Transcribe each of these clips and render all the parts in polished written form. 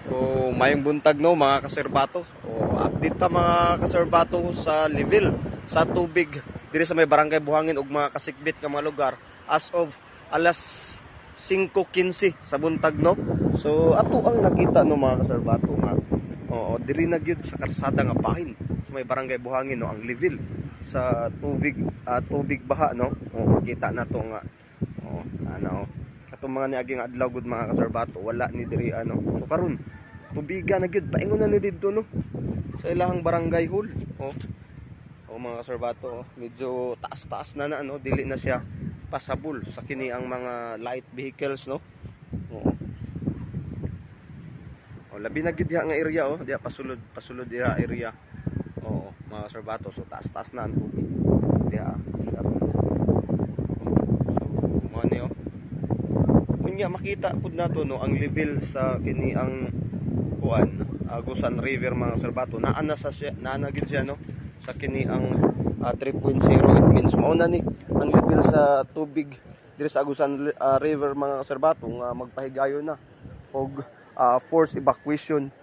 O mayong buntag no mga kaserbato. O update ta mga kaserbato sa level sa tubig diri sa may barangay Buhangin ug mga kasikbit nga mga lugar as of alas 5:15 sa buntag no. So ato ang nakita no mga kaserbato nga diri na gyud sa kalsada nga bahin sa may barangay Buhangin no ang level sa tubig baha no. Makita na to nga katong mga niaging adlaw gud mga kaserbato wala ni diri so karon tubiga na gyud paingon na ni didto no sa ilahang barangay hall mga kaserbato medyo taas-taas na dili na siya pasabol sa kini ang mga light vehicles no. Labi na gyud diha nga area diha pasulod diha area mga kaserbato so taas-taas na ang tubig diha so mo ni unya makita pud nato no ang level sa kini ang Agusan River mga kaserbato naana gyud siya no sa kini ang 3.0 it means mao na ni ang level sa tubig diri sa Agusan River mga kaserbato nga magpahigayon na og force evacuation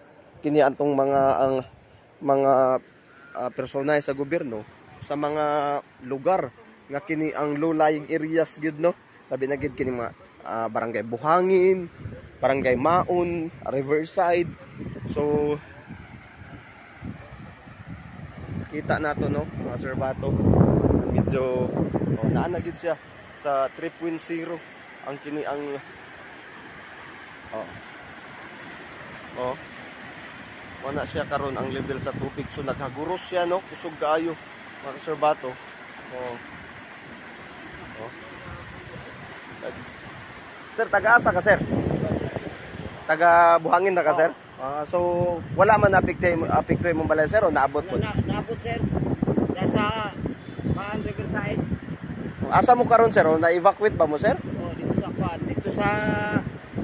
kini antong mga personay sa gobyerno sa mga lugar nga kini ang low lying areas gyud no labi na gyud kini mga barangay Buhangin, barangay Maon, Riverside. So kita nato no mga kaserbato medyo naana gyud siya sa 3.0 ang kini ang wala siya karon ang level sa tubig so naghaguros siya no kusog kaayo mga kaserbato Sir, taga-asa ka sir? Taga Buhangin na ka sir? So wala man apekto imong balay sir o naabot po? Naabot sir. Nasa Maan Riverside. Asa mo karon sir? Na-evacuate ba mo sir? Dito sa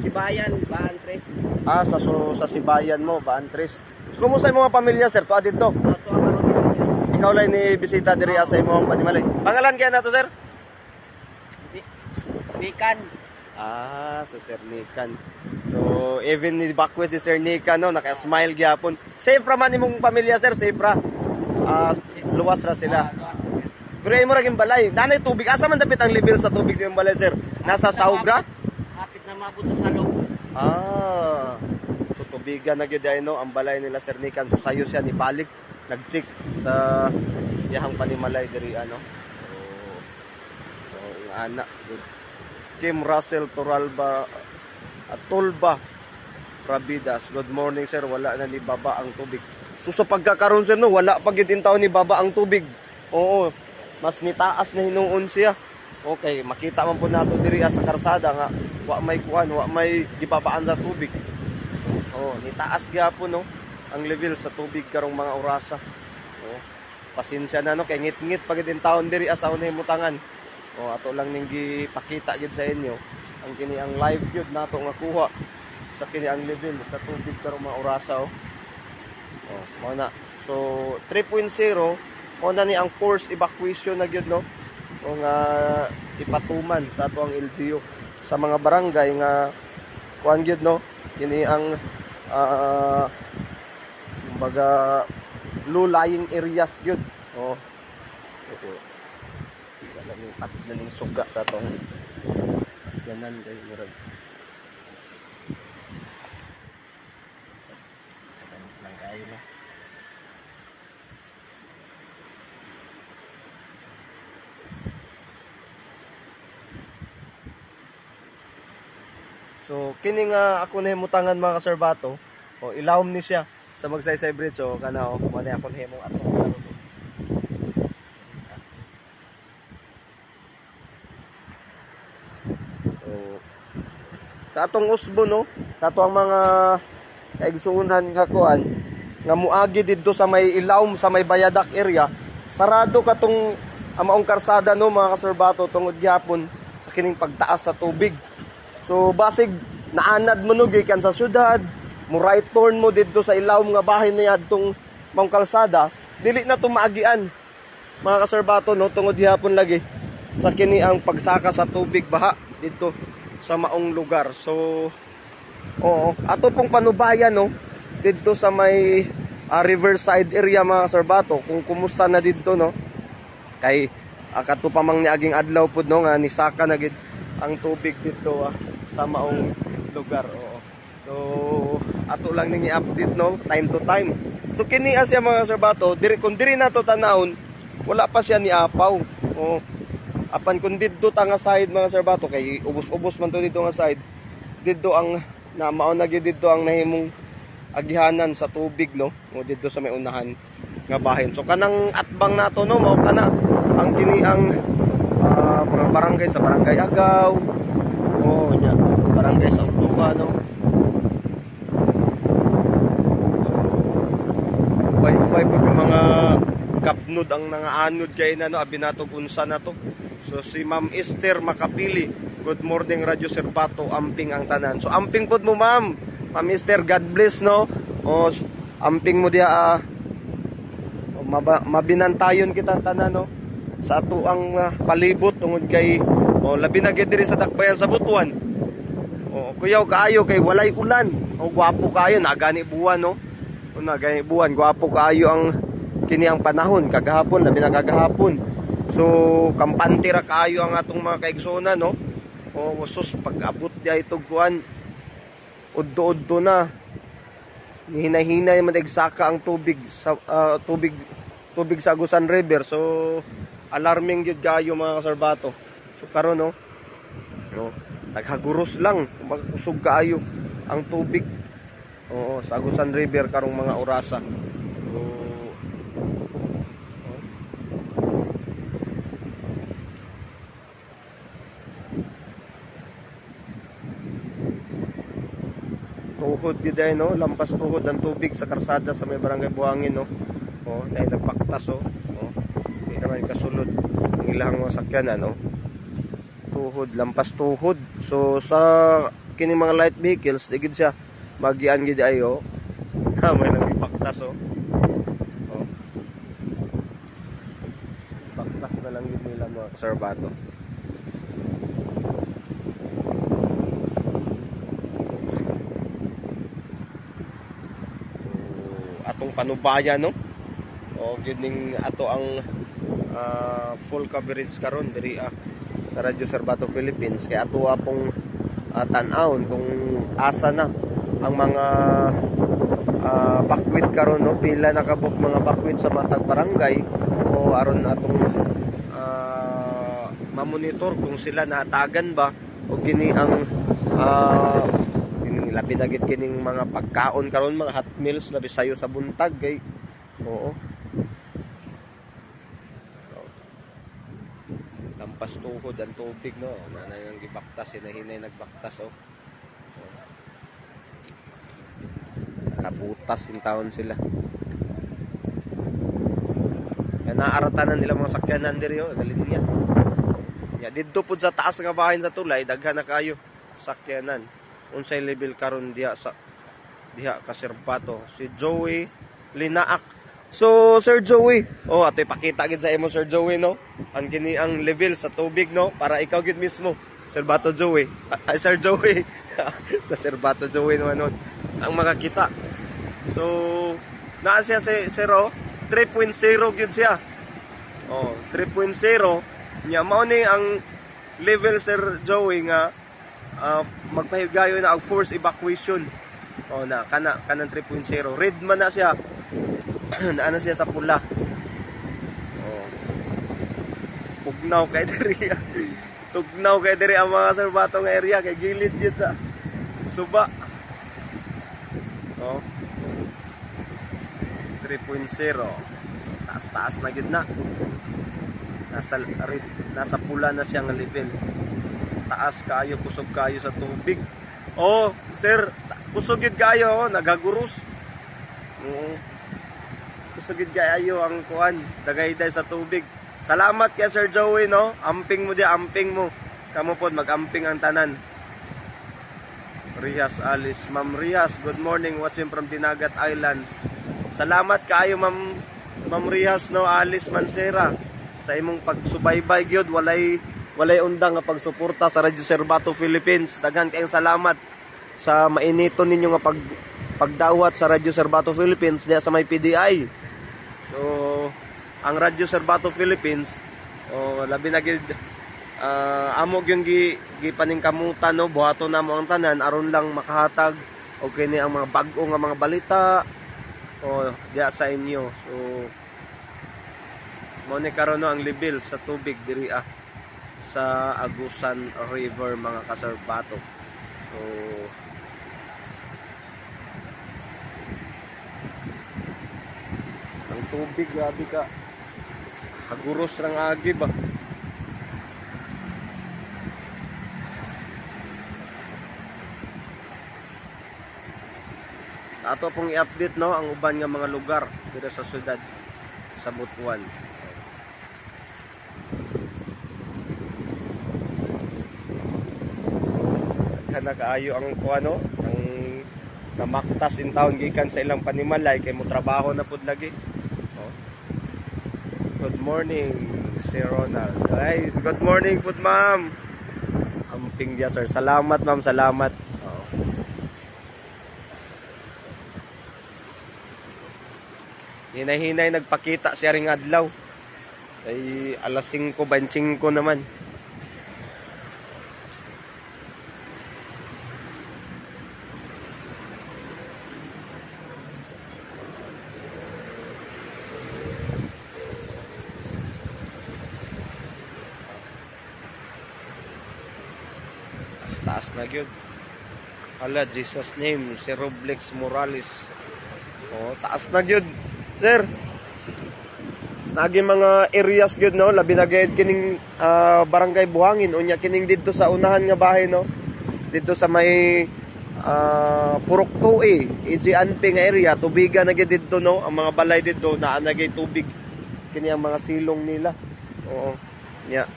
Sibayan, Baan 3. Sa Sibayan mo, Baan 3. So kumusta imong mga pamilya sir? Tuwa dito? Ikaw lang ni bisita diri sa imong panimalay. Pangalan kaya nato sir? Nikan. So Sir Nikan. So even ni evacuate si Sir Nikan no, naka-smile gyapon. Safe ra man imong pamilya sir, safe ra. Luwas ra sila. Pero imo ra gyud balay. Nanay tubig, asa man dapit ang level sa tubig sa imong balay sir? Nasa Saugra? Hapit na maabot sa salog. So tubigan na gyud no ang balay nila Sir Nikan. So sayo siya ni balik nag-check sa iyang panimalay diri So ana good. Kim Russell Tolba Rabidas. Good morning sir, wala na ni baba ang tubig. So sa pagkakaroon sir no, wala pag taon ni baba ang tubig. Mas nitaas na hinuon siya. Okay, makita man po nato diri sa karsada nga wa may gibabaan sa tubig. Nitaas gyapon no ang level sa tubig karong mga orasa. Pasensya na no kay ngit-ngit pag taon diri sa unay mutangan. Ato lang ning gipakita gyud sa inyo ang kini ang live gyud nato nga kuha sa kini ang level sa tubig karong mga orasa mao na. So 3.0 mao na ni ang force evacuation na gyud no nga ipatuman sa ato ang LGU sa mga barangay nga kuan gyud no kini ang kumbaga low lying areas gyud. Patid na suga sa itong ganan kayo murag lang kayo na so kini nga ako nahimutangan mga kaserbato ilawom ni siya sa Magsaysay Bridge kana wala ako nahimong atong sa atong usbo no kato ang mga kaigsuunan nga kuan nga muagi didto sa may ilawom sa may Bayadak area sarado katong amaong karsada no mga kaserbato tungod gyapon sa kining pagtaas sa tubig. So basig naanad mo no gikan sa syudad mo right turn mo didto sa ilawom nga bahin niya adtong maong kalsada dili na to maagian mga kaserbato no tungod gyapon lagi sa kini ang pagsaka sa tubig baha dito sa maong lugar. So Oo, ato pong panubayan no dito sa may riverside area mga Sarbato. Kung kumusta na dito no. Kay kato pa mang niaging adlaw pud no nga nisaka na gid ang tubig dito sa maong lugar. Oo. So ato lang ning i-update no time to time. So kini asya mga Sarbato, diri kun diri nato tanawon, wala pa siya ni apaw. Oo. Apan kun didto ta nga side mga Sarbato kay ubos-ubos man to dito nga side. Didto ang na mao na gyud didto ang nahimong agihanan sa tubig no. O didto sa may unahan nga bahin. So kanang atbang nato no mao kana ang kini ang mga barangay sa Barangay Agaw. Oh, nya barangay sa Utuba no. Ubay po yung mga kapnod ang nangaanod kay na no abinatog unsa na to. So si Ma'am Esther Makapili, good morning Radyo Sarbato, amping ang tanan. So amping pod mo ma'am. Ma'am Esther, God bless no. O amping mo dia mabinantayon kita tanan no. Sa ato ang palibot tungod kay labi na gid diri sa dakbayan sa Butuan. Kuyaw kaayo kay walay ulan. Gwapo kaayo nagani buwan no. Nagani buwan, gwapo kaayo ang kini ang panahon kagahapon labi na kagahapon. So kampante ra kaayo ang atong mga kaigsoona no. Sus pag-abot dia ito kuan udto-udto na. Hinay-hinay man eksaka ang tubig sa tubig sa Agusan River. So alarming gyud kaayo mga Sarbato. So karon no. Naghaguros lang, magkusog kaayo ang tubig. Sa Agusan River karong mga orasa. Tuhod gid ay no, lampas tuhod ang tubig sa karsada sa may Barangay Buhangin no. Dahil nagpaktas Hindi naman kasulod ang ilang mga sakyanan no. Tuhod, lampas tuhod. So sa kini mga light vehicles, digid siya magian gid ayo. May nang ipaktas Paktas na lang gid nila mga Sarbato. Atong panubayan no. Gining ato ang full coverage karon diri sa Radyo Sarbato Philippines kay ato apong tan-awon kung asa na ang mga bakwit karon no, pila nakabuk mga bakwit sa matag barangay aron atong mamonitor kung sila natagan ba o kini ang labi na gid kining mga pagkaon karon mga hot meals labi sayo sa buntag kay lampas tuhod ang tubig no nanay ang gibaktas hinahinay nagbaktas nakabutas in taon sila yan naaratanan nila mga sakyanan diri galinya didto pud sa taas nga bahin sa tulay daghan na kayo sakyanan unsay level karon diha ka Sarbato si Joey Linaak. So Sir Joey atoy pakita gid sa imo Sir Joey no ang kini ang level sa tubig no para ikaw gid mismo Sarbato Joey ay Sir Joey sa Sarbato Joey naman ang makakita. So naa siya si 3.0 gid siya 3.0 nya mao ni ang level Sir Joey nga magpahigayo na ang force evacuation na kanang 3.0 red man na siya na siya sa pula tugnaw kay diri ang mga Sarbato nga area kay gilid yun sa suba 3.0 taas na gid na nasa pula na siya nga level taas kayo kusog kayo sa tubig sir kusog gid kayo nagaguros kusog gid kayo ang kuan dagayday sa tubig. Salamat kay Sir Joey no amping mo amping mo kamo pod magamping ang tanan. Rias Alice, Ma'am Rias, good morning watching from Dinagat Island. Salamat kaayo Ma'am Rias no Alice Mansera sa imong pagsubaybay gyud walay undang nga pagsuporta sa Radyo Sarbato Philippines. Daghan kayong salamat sa mainito ninyo nga pagdawat sa Radyo Serbato Philippines diya sa may PDI. So ang Radyo Serbato Philippines labi na gid amo gyud gipaningkamutan no, buhaton namo ang tanan aron lang makahatag okay ni ang mga bag-o nga mga balita diya sa inyo. So mo ni karon no ang level sa tubig diri sa Agusan River mga kaserbato. So ang tubig grabe ka haguros rang agi ba. Ato pong i-update no ang uban nga mga lugar dito sa syudad sa Butuan. Kana kaayo ang kuano ang namaktas in town gikan sa ilang panimalay kay mo trabaho na pud lagi. Good morning, Sir Ronald. Ay, good morning pud ma'am. Amping dia sir. Salamat ma'am, salamat. Hinay-hinay nagpakita siya ring adlaw. Ay alas 5:25 naman. Taas na gyud. Hala, Jesus name, si Roblex Morales. Taas na gyud. Sir, nagi mga areas gyud no, labi na gyud kining barangay Buhangin unya kining didto sa unahan nga bahay no. Didto sa may Purok 2 EJ Anping nga area, tubigan na gyud didto no, ang mga balay didto naa na gyud tubig kini ang mga silong nila. Nya.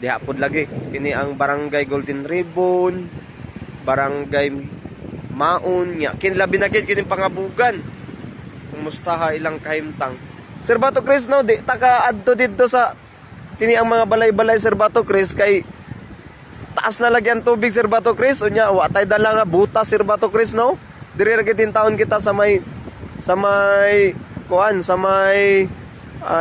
Diha pod lagi kini ang barangay Golden Ribbon, barangay Maon nya kin labi na gyud kini pangabugan. Kumusta ilang kahimtang. Sir Bato Chris no, di taka adto didto sa kini ang mga balay-balay Sir Bato Chris kay taas na lagi ang tubig Sir Bato Chris unya wa tay dala nga butas Sir Bato Chris no. Diri ra gitin taon kita sa may kuan sa may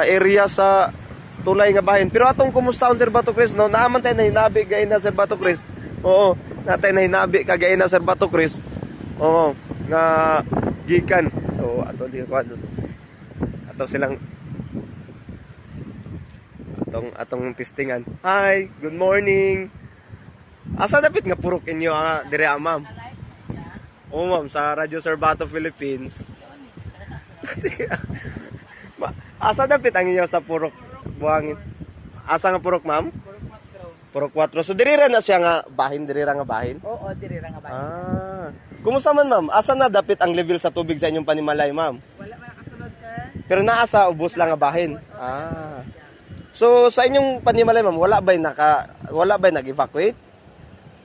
area sa tulay nga bahin. Pero atong kumustaon Sir Bato Chris no, naaman tay na hinabi gay na Sir Bato Chris. Natay na hinabi kagay na Sir Bato Chris. Nga gikan. So ato di ko ato silang atong testingan. Hi, good morning. Asa dapat nga purok inyo dire ma'am? Ma'am sa Radyo Serbato Philippines. Asa dapat ang inyo sa purok Buhangin? Asa nga purok ma'am? Purok 4. So diri ra na siya nga bahin, diri ra nga bahin? Oo, diri ra nga bahin. Kumusta man ma'am? Asa na dapit ang level sa tubig sa inyong panimalay ma'am? Wala man nakasulod sir. Pero naasa ubos lang nga bahin. So sa inyong panimalay ma'am, wala ba nag-evacuate?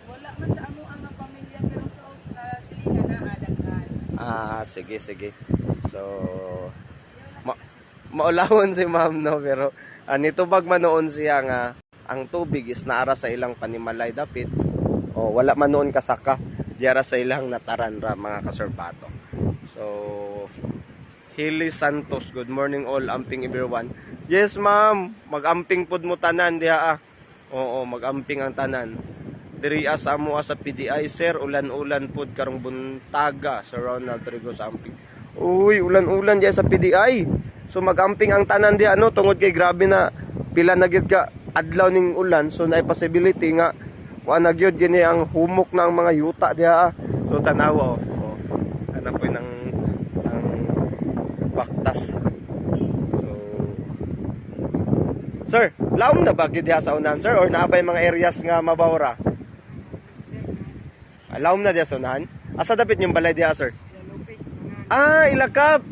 Wala man sa amo ang pamilya pero sa silingan na adaghan. Sige. So maulawon si ma'am no, pero nitubag man noon siya nga ang tubig is naara sa ilang panimalay dapit. Wala man noon kasaka diara sa ilang nataran ra mga kaserbato. So Hili Santos, good morning all, amping everyone. Yes ma'am, mag-amping pod mo tanan diha mag-amping ang tanan. Diri sa amo sa PDI sir, ulan-ulan pod karong buntaga sa Ronald Rodriguez amping. Uy, ulan-ulan diha sa PDI. So mag-amping ang tanan diha tungod kay grabe na pila na gyud ka adlaw ning ulan, so naay possibility nga wa na gyud gini ang humok na ang mga yuta diha. So tanawa ana po nang baktas. So sir, laom na ba gyud diha sa unahan sir or naabay mga areas nga mabawra? Laom na diha sa unahan. Asa dapit yung balay diha sir? Ilakap.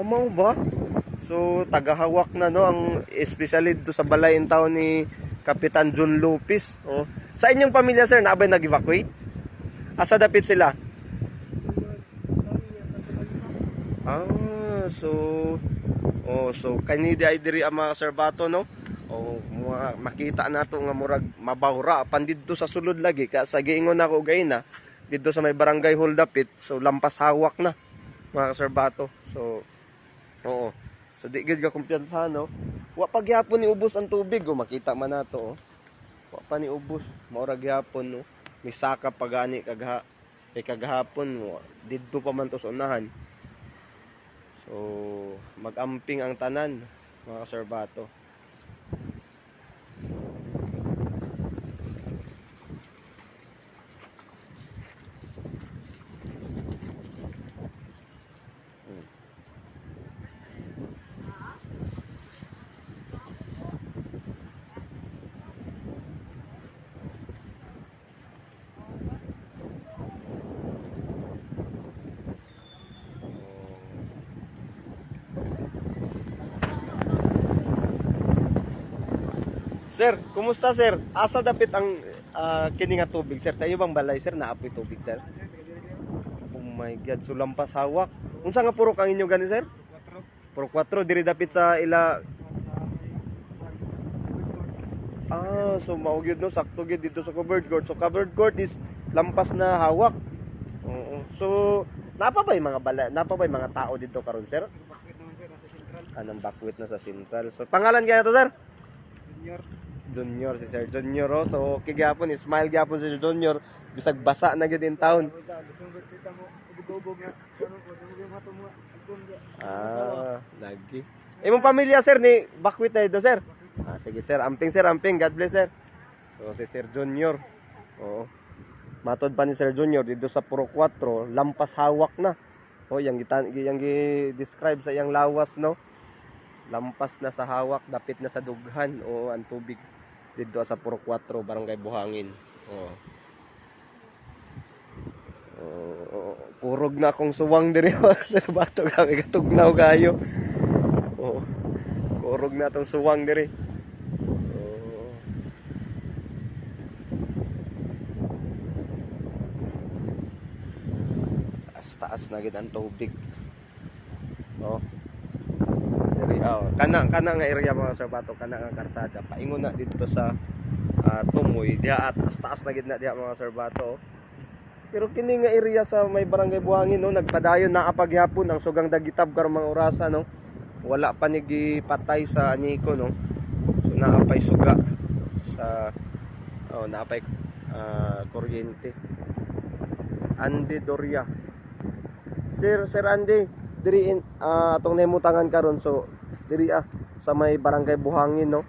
Mo ba? So tagahawak na no ang especially do sa balay in town ni Kapitan John Lopez. Sa inyong pamilya sir, naabay nag-evacuate? Asa dapit sila? So kanidi ay diri ang mga serbato no. O makita nato nga murag mabawra pan didto sa sulod lagi ka sa giingon ako gayna didto sa may barangay Holdapit, so lampas hawak na mga kaserbato. So oo, so di gid ka kumpiyansa no, wa pa gyapon ni ubos ang tubig. O makita man nato wa pa ni ubos, maura gyapon no, may saka pagani kagahapon didto pa man to sa unahan. So magamping ang tanan mga kaserbato. Sir, kumusta sir? Asa dapit ang kini nga tubig sir? Sa iyo bang balay sir naapoy tubig sir? Oh my god, so lampas hawak. Unsa nga purok ang inyo gani sir? Purok 4 diri dapit sa ila. So mao gyud no, sakto gyud dito sa covered court. So covered court is lampas na hawak. Oo. So napa ba yung mga balay, napa ba yung mga tao dito karon sir? Anong bakwit na sa central. So pangalan kaya to sir? Junior, si Sir Junior. So okay gyapon, smile gyapon si Sir Junior. Bisag basa na gyud in town. Lagi. Imong pamilya sir ni bakwit na ito sir. Sige sir, amping sir, amping. God bless sir. So si Sir Junior. Oo. Matod pa ni Sir Junior dito sa Purok 4, lampas hawak na. Yang gi-describe sa iyang lawas no. Lampas na sa hawak, dapit na sa dughan. Ang tubig dito sa Purok 4, Barangay Buhangin. Kurog na akong suwang diri sa bato, grabe katugnaw kayo. Kurog na tong suwang diri. Taas na gid ang tubig. Kana nga area mga sir bato, kana nga karsada paingon na dito sa Tumoy diha at taas na gid na diha mga sir bato. Pero kini nga area sa may Barangay Buhangin no, nagpadayon na apaghapon ang sugang dagitab karon mga orasa no. Wala pa ni gipatay sa aniko no. So naapay suga sa naapay kuryente. Andy Doria. Sir Andy, diri atong nahimutangan karon, so diri sa may Barangay Buhangin no.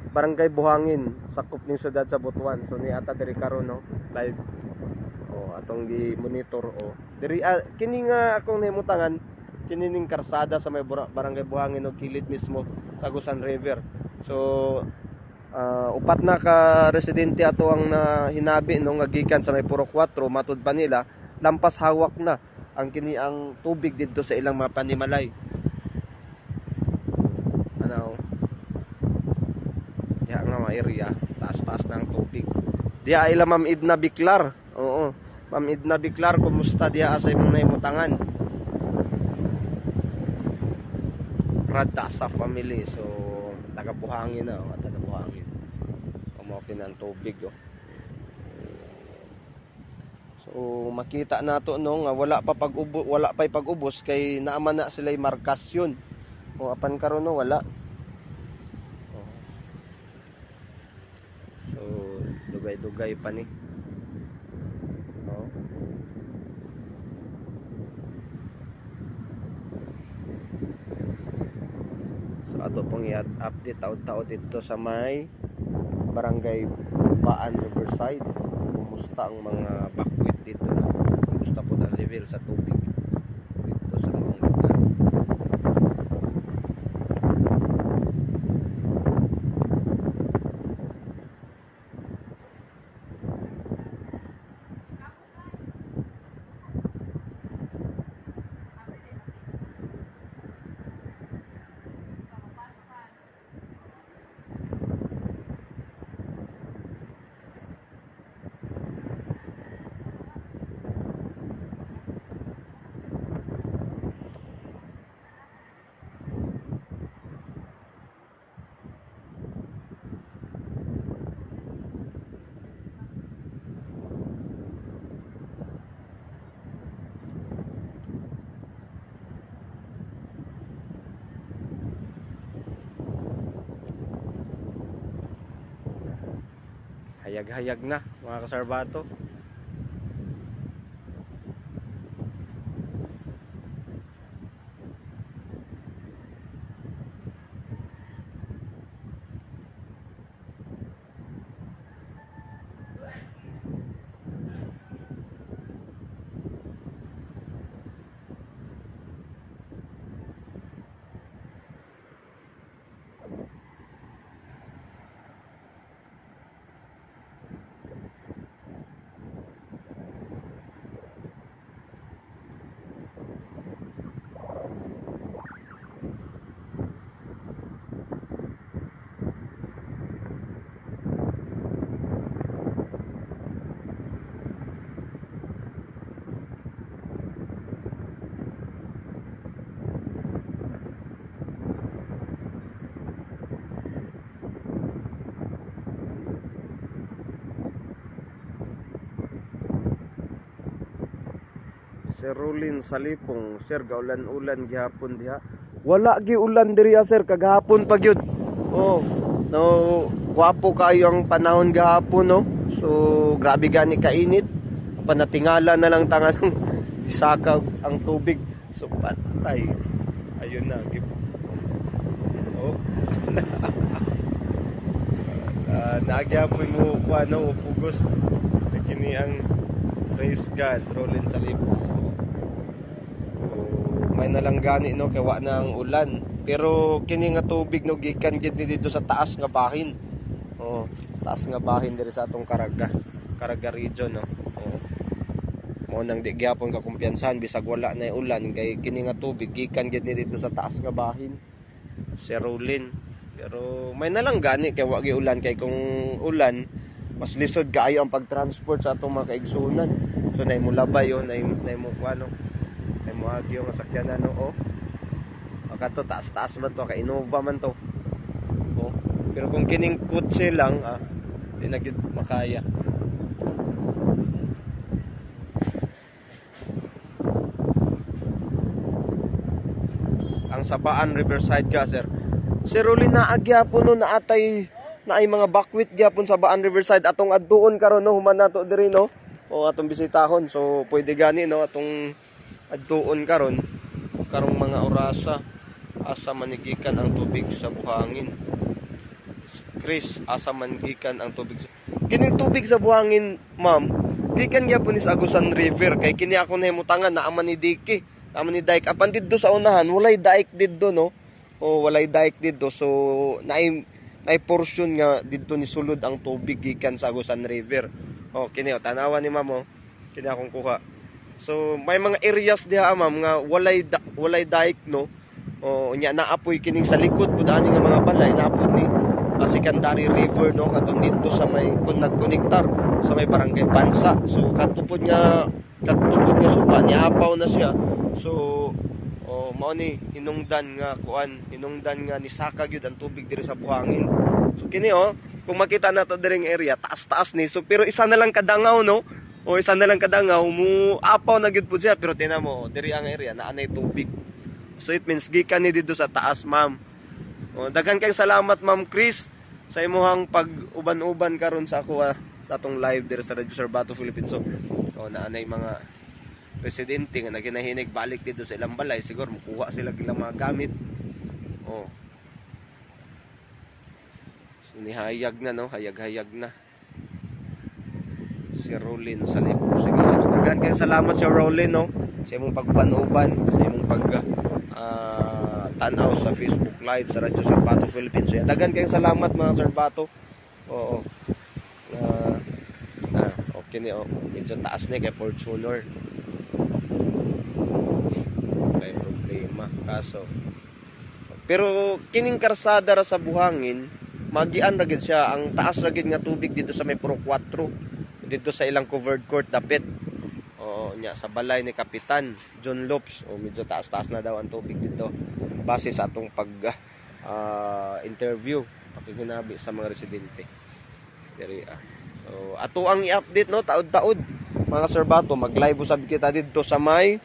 Barangay Buhangin sakop ning syudad sa Butuan. So ni ata diri karon no, live. Atong gi-monitor diri kini nga akong nahimutangan, kini ning karsada sa may Barangay Buhangin no, kilid mismo sa Agusan River. So upat na ka residente ato ang hinabi no nga gikan sa may Purok 4, matud pa nila lampas hawak na ang kini ang tubig dito sa ilang mga panimalay. Diha nga mga area, taas-taas na ang tubig. Diha ila Ma'am Edna Biclar. Ma'am Edna Biclar, kumusta diha sa imong nahimutangan? Rada sa family. So taga Buhangin na, taga Buhangin. Kumokin ang tubig So makita nato no nga wala pa pag-ubos kay naaman na sila'y markasyon. Apan karon no wala. So dugay-dugay pa ni. So ato pong i-update taud-taud dito sa may Barangay Baan Riverside. Kumusta ang mga bakwit dito na? Kumusta po ang level sa tubig dito sa mga lugar? Hayag-hayag na mga kasarbato. Sir Rolin Salipong, sir gaulan-ulan gihapon diha. Wala gi ulan diri sir kagahapon pa gyud. Oh, no guwapo kayo ang panahon gahapon no. So grabe gani kainit. Panatingala na lang tangan isakaw ang tubig. So patay. Ayun na. Oh. Nagyapoy mo ano pugos. Kini ang praise God, Rolin Salipong. May nalanggani no kay wa na ang ulan pero kini nga tubig no gikan gid dito sa taas nga bahin. Oh, taas nga bahin diri sa atong Caraga region no. Oh. Mo nang di gyapon ka kumpiyansahan bisag wala na ulan kay kini nga tubig gikan gid dito sa taas nga bahin. Si Rolin pero may nalanggani kay wa gi ulan kay kung ulan mas lisod kaayo ang pagtransport sa atong mga kaigsunan. So nay mo labay yo nay mo ano Muagyo nga sakyanan no oh. Kato taas-taas man to ka Innova man to. Oh. Pero kung kining kutse lang di na gid makaya. Ang Sabaan Riverside ka sir. Sir Rolin na agyapon no naatay na ay mga bakwit gyapon sa Sabaan Riverside atong adtuon karon no human nato diri no. O atong bisitahon so pwede gani no atong adtuon karon karong mga orasa asa manigikan ang tubig sa buhangin. Chris, asa manigikan ang tubig sa kining tubig sa buhangin ma'am gikan gyapon sa Agusan River kay kini ako nahimutangan na aman ni Diki aman ni Daik apan didto sa unahan walay daik didto no o walay daik didto so naay portion nga didto ni sulod ang tubig gikan sa Agusan River. O kini tanawan ni ma'am kini akong kuha. So may mga areas diha ma'am nga walay daik no. O nya naapoy kining sa likod pud ani nga mga balay naapod ni Secondary River no katong dito sa may kun nagkonektar sa may barangay Bansa. So katupod nga supa niapaw na siya. So mao ni hinungdan nga ni saka gyud ang tubig diri sa buhangin. So kini kung makita nato diri nga area taas-taas ni so pero isa na lang kadangaw no. O isa na lang kadangaw mo apaw na gid pud siya pero tinan mo diri ang area na anay tubig. So it means gikan ni dito sa taas ma'am. O daghan kay salamat ma'am Chris sa imong pag-uban-uban karon sa ako sa atong live diri sa Radio Sarbato Philippines. So na anay mga residente nga naginahinig balik dito sa ilang balay siguro makuha sila ilang mga gamit. O so, nihayag na no hayag-hayag na. Si Rolin Salipong. Sige, dagan kay salamat si Rolin no sa imong pagpanuban, sa imong tanaw sa Facebook Live sa Radio Sarbato Philippines. So, dagan kay salamat mga Sarbato. Oo. Okay ni medyo taas ni kay Fortuner. May problema kaso. Pero kining karsada ra sa buhangin, magian ra gid siya ang taas ra gid nga tubig dito sa may Pro 4. Dito sa ilang covered court dapit nya sa balay ni Kapitan John Lopes medyo taas-taas na daw ang tubig dito base sa atong interview pakiginabi sa mga residente diri so ato ang i-update no taud-taud mga Sarbato mag-live usab kita dito sa may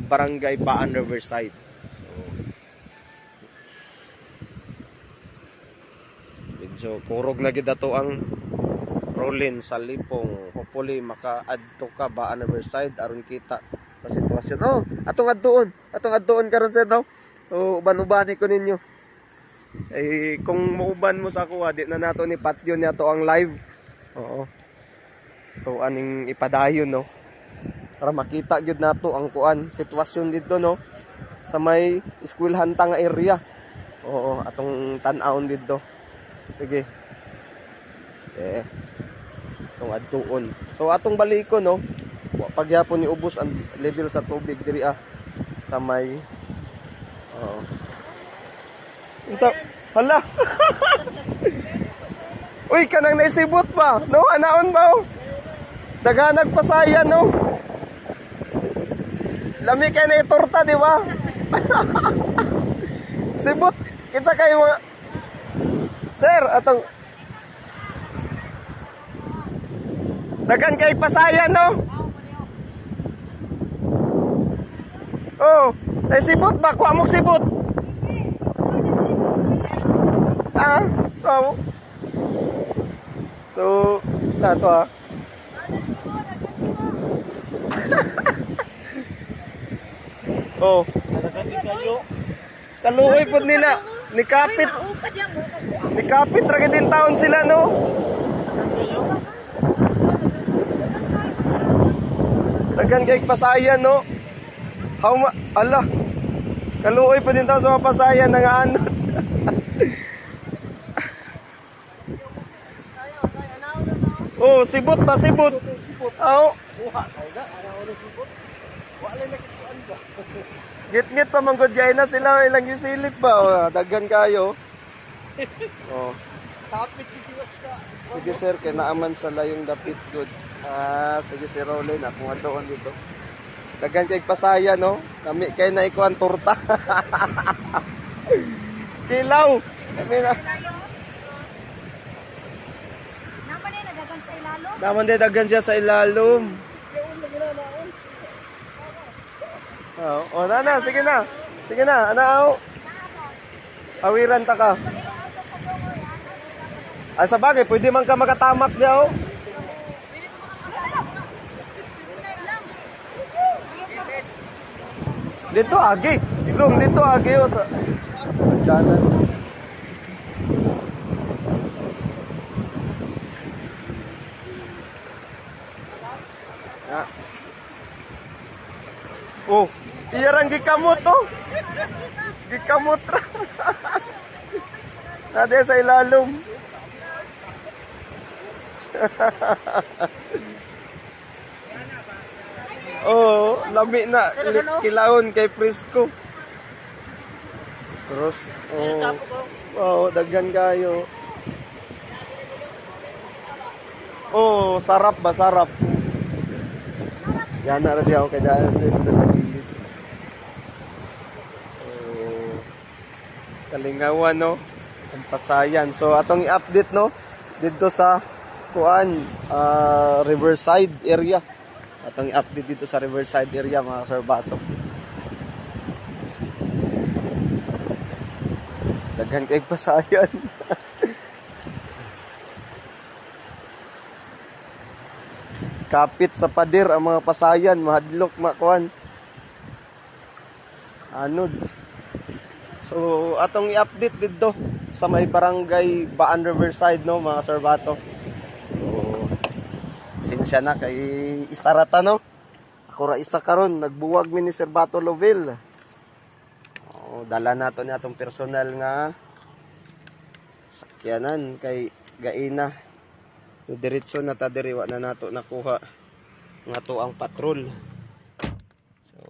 Barangay Baan Riverside. So medyo kurog na gid ato ang Rolin sa Lipong. Hopefully maka-adto ka ba on side aron kita sa sitwasyon. Oh, atong adtuon karon sir no. Oh, uban-ubani ko ninyo. Eh kung muuban mo sa kuha di na nato ni patio niya to ang live. Oo. To aning ipadayon no. Para makita gyud nato ang kuan sitwasyon dito no sa may eskwelahan nga area. Oo, atong tan-awon dito. Sige. Itong adtuon. So atong baliko no, pagyapon ni ubos ang level sa tubig diri sa may hala. Uy, kanang naisibot ba? No, anaon ba? Oh? Daganag pasayan no. Lami kay na torta, di ba? Sibot, kita kay mga sir, atong dagan kay pasayan no. Oh, ay sibot ba? Kuha mo sibot. Ah, oh. So, nato Oh. Kaluoy po nila. Nikapit ra din taon sila no. Dagan kay pasayan no. Ala. Kaluoy pa din taon sa mga pasayan nga anot. Oh, sibot ba sibot? Oh. Git-git pa man gud na sila ilang gisilip ba? Oh, daghan kayo. Oh. Kapit sila. Sige sir, kay naaman sa layong dapit good. Sige si Rolin, ako nga doon dito. Daghan kay pasaya no. Kami kay na ikuan torta. Kilaw. Kami na. Naman din daghan siya sa ilalom. Oh, na, sige na. Sige na, anaaw. Awiran ta ka. Sa bagay, pwede man ka makatamak niya, oh. Dito, agi. Ilong, dito, agi, oh. Sa danan. Oh, iyarang gikamot, oh. Gikamot ra. Nade sa ilalom. Oh, lami na kilawon kay Frisco. Terus oh, daghan kayo. Oh, sarap ba sarap. Yan na rin ako kay dahil sa gilid. Oh, Kalingawan no. Ang pasayan. So atong i-update no dito sa kuan Riverside area. Atong i-update dito sa Riverside area mga Sir Bato. Daghan kay pasayan. Kapit sa pader ang mga pasayan, mahadlok makuan. Anod. So atong i-update dito sa may barangay Baan Riverside no mga Sir Bato. So sinsya na kay isarata no. Ako ra isa karon nagbuwag mi ni Sir Bato Loville. Dala nato ni atong personal nga sakyanan kay gaina. So, diretso na ta diri wa na nato nakuha nga to ang patrol. So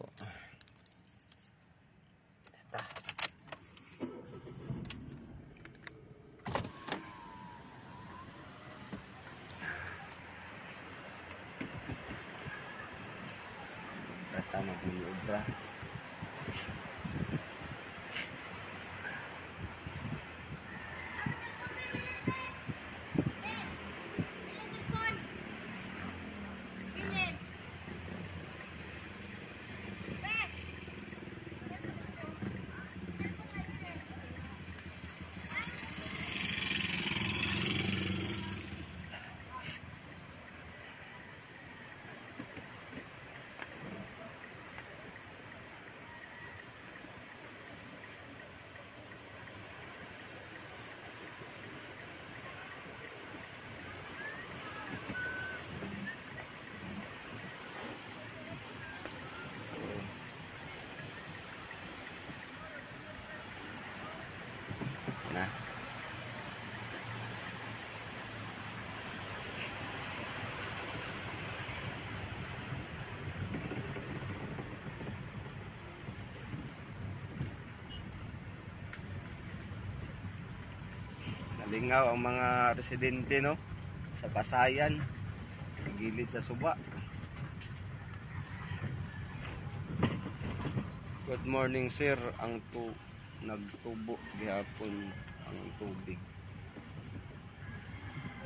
tama pili obra. lingaw ang mga residente, no, sa Basayan, gilid sa Suba. Good morning sir, nagtubo gihapon ang tubig.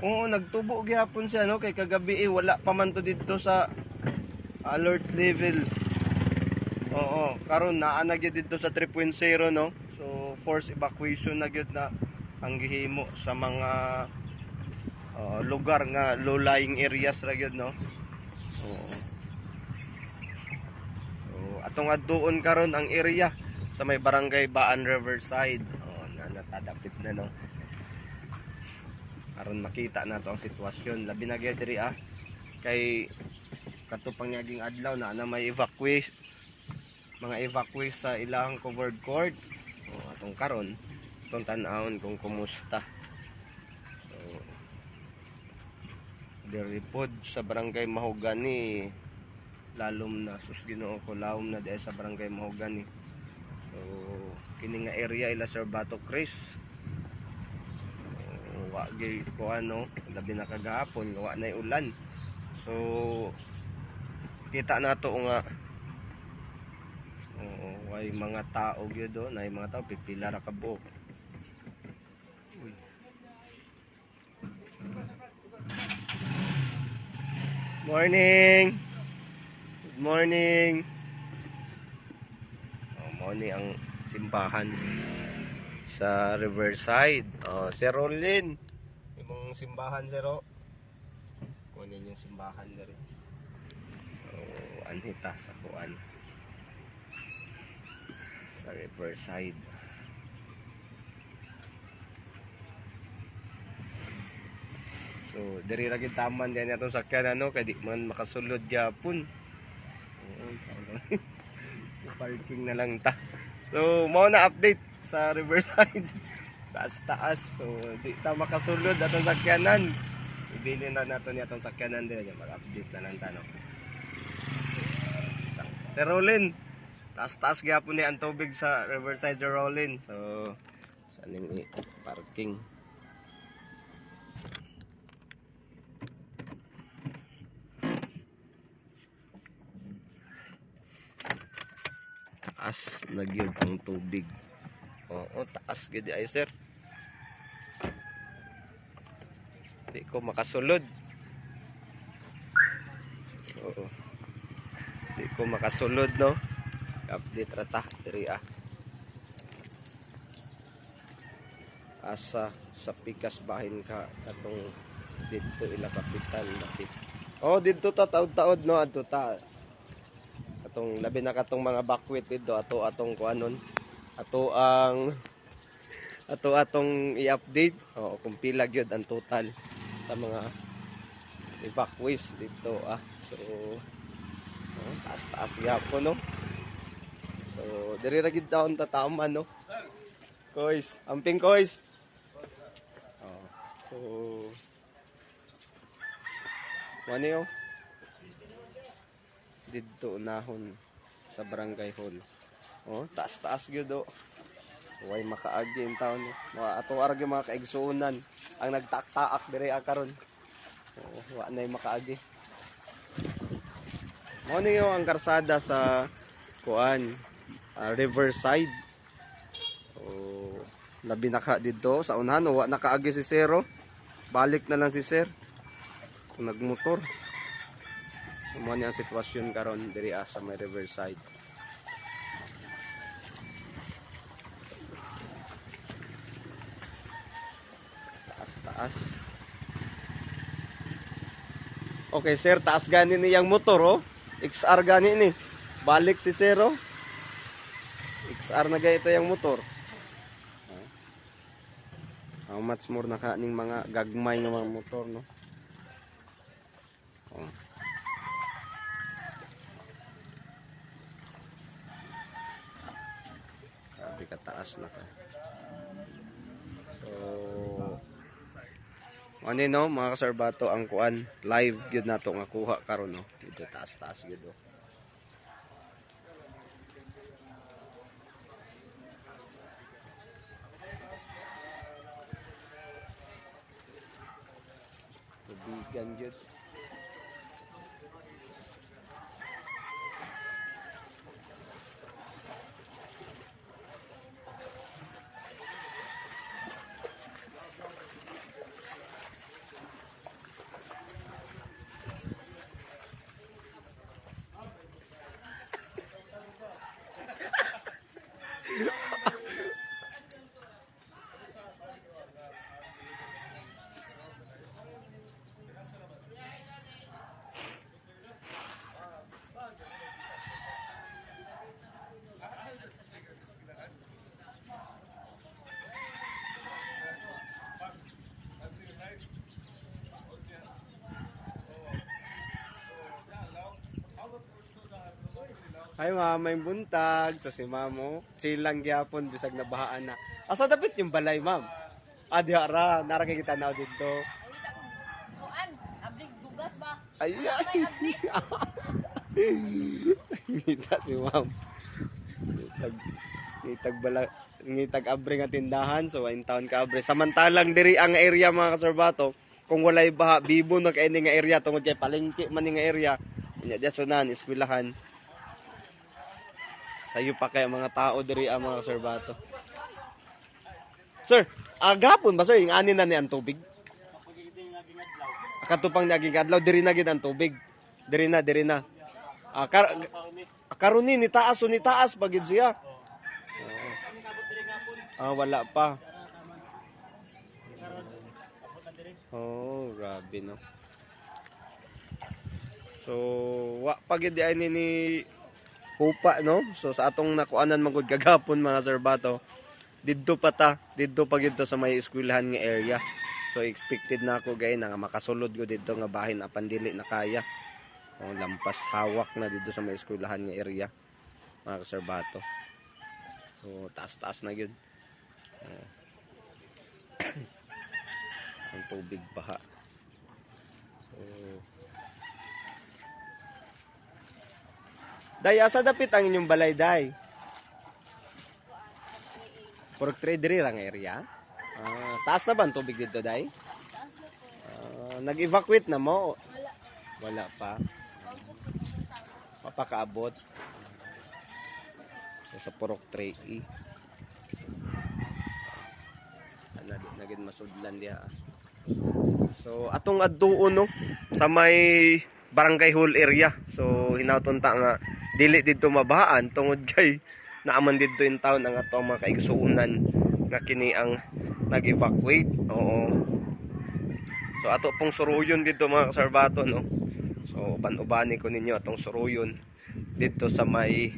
Oo, nagtubo gihapon siya, no, kay kagabi wala pa man to dito sa alert level. Oo, karon naa na gyud dito sa 3.0, no. So force evacuation na gyud na ang gihimo sa mga lugar nga low lying areas ra gyud, no. Oo. So atong adtuon karon ang area sa may barangay Baan Riverside. Oh, natadapit na, no. Karon makita na to ang sitwasyon labi na gyud diri kay katupang naging adlaw na may mga evacuate sa ilang covered court. Atong karon itong tan-awon kung kumusta. So diri pod sa barangay Mahogany, lalom na sus Ginoo ko, lawom na diay sa barangay Mahogany. So kini nga area ila Sir Bato Chris, wa gyud ko labi na kagahapon wa na ulan. So kita nato nga way mga tao gyud do, nay mga tao pipila ra ka buok. Morning. Good morning. Morning ang simbahan sa Riverside. Sir Rolin, imong simbahan zero. Kunin yung simbahan diri. So anhita sa kuan sa Riverside. So diri ra gid taman diyan atong sakyan kay di man makasulod gyapon. Parking na lang ta. So mao na update sa Riverside. Taas. So di ta makasulod atong sakyanan. Ibilin na nato ni atong sakyanan din, mag-update na lang ta, no. Sir Rolin, taas gyapon ni ang tubig sa Riverside, Sir Rolin. So saan yung parking? Taas na gyud ang tubig. Oo, taas gyud ay sir. Di ko makasulod. Oo. Di ko makasulod, no. Update rata diri asa sa pikas bahin ka katong dito ila kapital lapit. Oh, dito ta taod-taod, no, adto ta. Atong labi na katong mga bakwit dito atong kuanon. Atong i-update kung pila gyud ang total sa mga evacuees dito So taas gyapon, no. So diri ra gid taon tataman, no. Kois, amping kois. So wani dito unahon sa barangay hall. Taas gyud do. Way makaagi in town. Ato ara gyud mga kaigsuonan ang nagtaak-taak diri karon. Wa nay makaagi. Mao ni ang karsada sa kuan Riverside. Labi na ka dito sa unahan, wa nakaagi si Sero. Balik na lang si Sir kung nagmotor. Mao ni ang sitwasyon karon diri sa may Riverside. Taas. Okay sir, taas gani niyang motor, XR gani ni. Balik si Sero. XR na gayto yang motor. How much more na kaning mga gagmay nga mga motor, no. Sabi ka taas na ka. So ano no mga kasarbato ang kuan live gyud nato nga kuha karon, no. Dito taas gyud, no. tubigan jud. Ay ma'am, may buntag sa si mamo. Silang gyapon bisag nabahaan na. Asa dapat yung balay ma'am? Diha ra, nara kay kita na dito. Kuan, ablig Douglas ba? Ay. Ngita si ma'am. Ngitag bala, ngitag abre nga tindahan, so in town ka abre. Samantalang diri ang area mga kasorbato, kung walay baha, bibo na kay nga area tungod kay palengke man nga area. Nya dasunan eskwelahan. Sayo pa kay mga tao diri ang mga kasorbato. Sir, agapon ba sir yung ani na ni ang tubig? Katupang naging adlaw diri na gid ang tubig. Diri na. Karon ni taas pagid siya. Wala pa. Oh, grabe no. So, wa pagid di ay ni Hupa no. So sa atong nakuanan man gud kagapon mga serbato, didto pagid to sa may eskwelahan nga area. So expected na ako gay na nga makasulod ko dito nga bahin apan dili na kaya. Lampas hawak na dito sa may eskwelahan nga area mga serbato. So taas na gyud. Ang tubig baha. So Day, asa dapit ang inyong balay, Day? Pork trade diri lang area? Taas na ba ang tubig dito, Day? Taas na po. Nag-evacuate na mo? Wala. Wala pa. Mapakaabot. So, sa Porok 3E. Naging masudlan diha. So, atong adtuon no, sa may barangay hall area. So, hinauton ta nga dili didto mabahaan tungod kay naaman didto in town ang ato mga kaigsuunan nga kini ang nag-evacuate. Oo. So ato pong suruyon dito mga kaserbato no. So uban-ubani ko ninyo atong suruyon dito sa may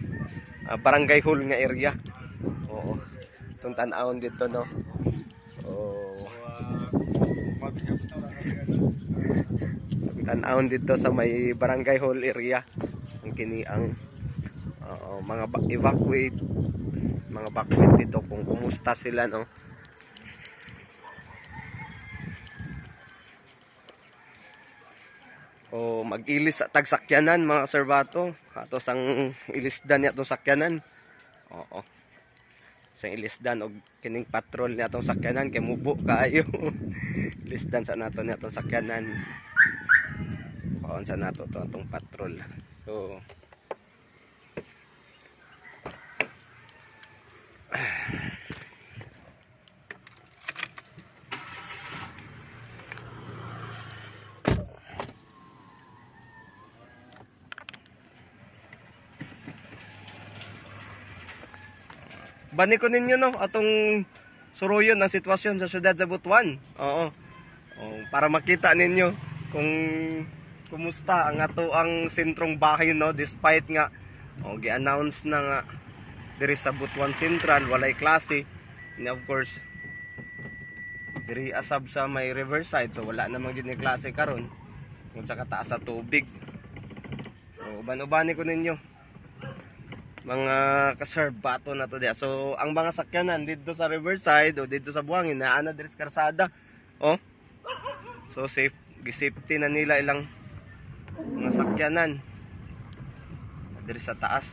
barangay hall nga area. Oo. Itong tan-awon dito no. So tan-awon dito sa may barangay hall area ang kini ang mga evacuate dito kung kumusta sila no. O mag-ilis sa tagsakyanan mga serbato ato sang ilisdan ni atong sakyanan. Oo. Sang ilisdan og kining patrol ni atong sakyanan kay mubo kaayo. Ilisdan sa nato ni atong sakyanan. Paon sa nato to atong patrol. So bani ko ninyo no atong suruyon ang sitwasyon sa siyudad sa Butuan. Oo. Para makita ninyo kung kumusta ang ato ang sentrong bahay no despite nga gi-announce na nga diri sa Butuan Central walay klase. And of course diri asab sa may riverside so wala namang gid ni klase karon kung sa kataas sa tubig. So uban-ubani ko ninyo mga kaserbato na to diya. So ang mga sakyanan dito sa riverside o dito sa buhangin naana diri sa karsada. So safety na nila ilang mga sakyanan diri sa taas.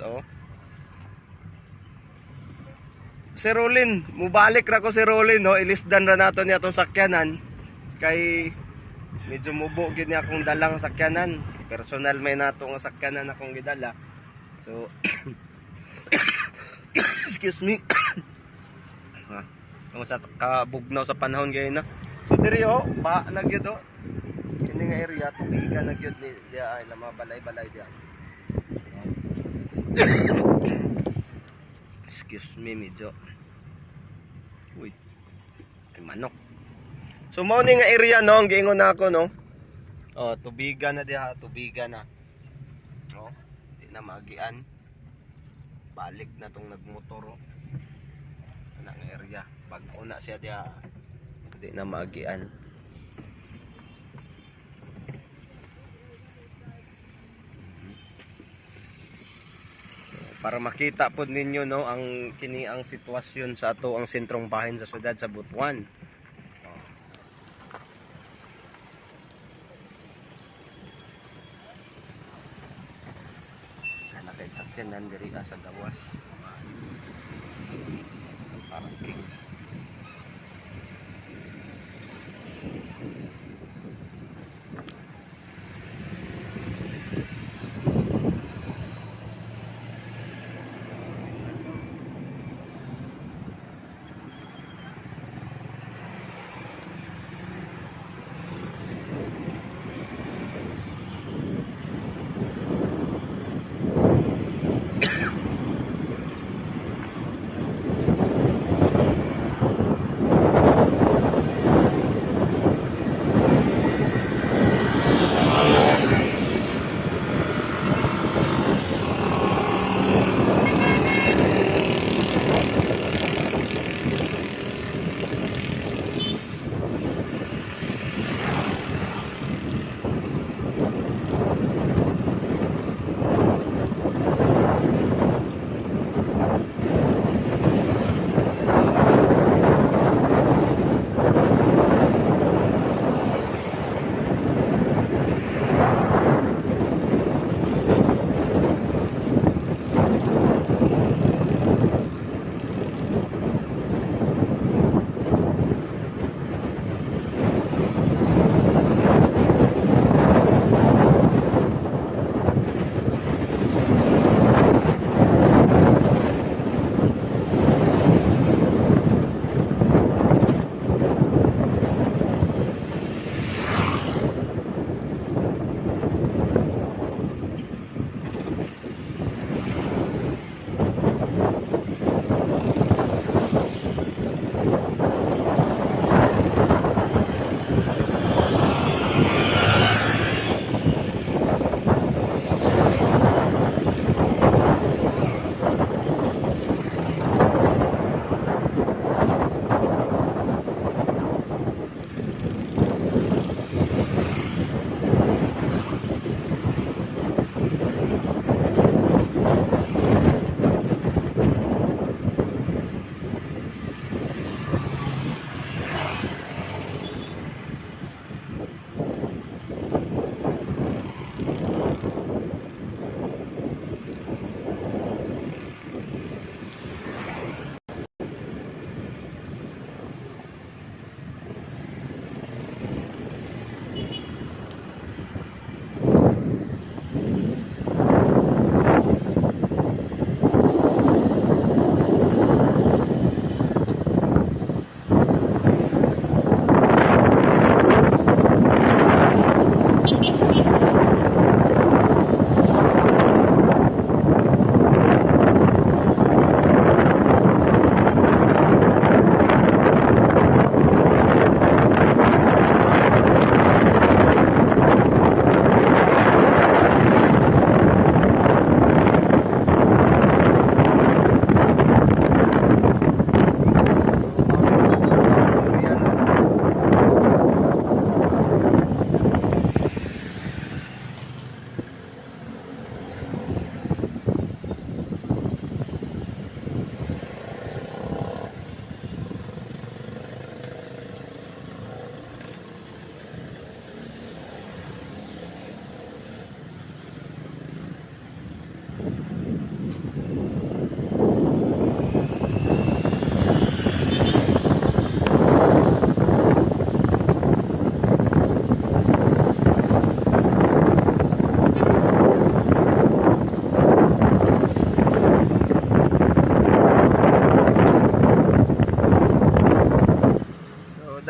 Si Rolin, mubalik ra ko si Rolin ilisdan ra nato niya tong sakyanan kay medyo mubo gid niya akong dalang sakyanan. Personal may nato nga sakyanan akong gidala. So excuse me. Ha. Kung sa kabugnaw sa panahon gay na. So diri ba na gyud ini nga area tubigan na gyud ni dia ay mga balay-balay dia. Excuse me medyo. Uy. Ay manok. So mao ni nga area no, ang giingon nako no. Oh, tubigan na diha, tubigan na. Oh, di na magian. Balik na tong nagmotor. Ana nga area, pag una siya diha, di na magian. Para makita po ninyo no ang kini ang sitwasyon sa ato ang sentrong bahin sa syudad sa Butuan. Sakyanan diri sa gawas. Parking.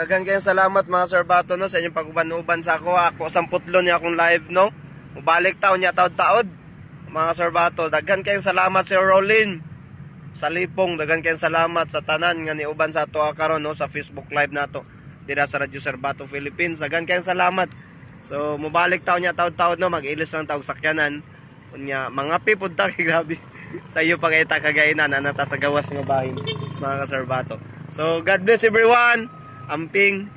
daghan kayong salamat mga Sir Bato no sa inyong paguban-uban sa ako. Ako samputlon niya akong live no. Mubalik taon niya taod-taod. Mga Sir Bato, daghan kayong salamat Sir Rolin. Sa Lipong, daghan kayong salamat sa tanan nga niuban sa ato karon no sa Facebook live nato. Dira sa Radyo Sir Bato Philippines. Daghan kayong salamat. So mubalik taon niya taod-taod no, mag-ilis lang taog sakyanan. Unya mga pipud ta kay grabe. Sa iyo pa kay ta kagainan anata sa gawas nga bahin mga Sir Bato. So God bless everyone. Amping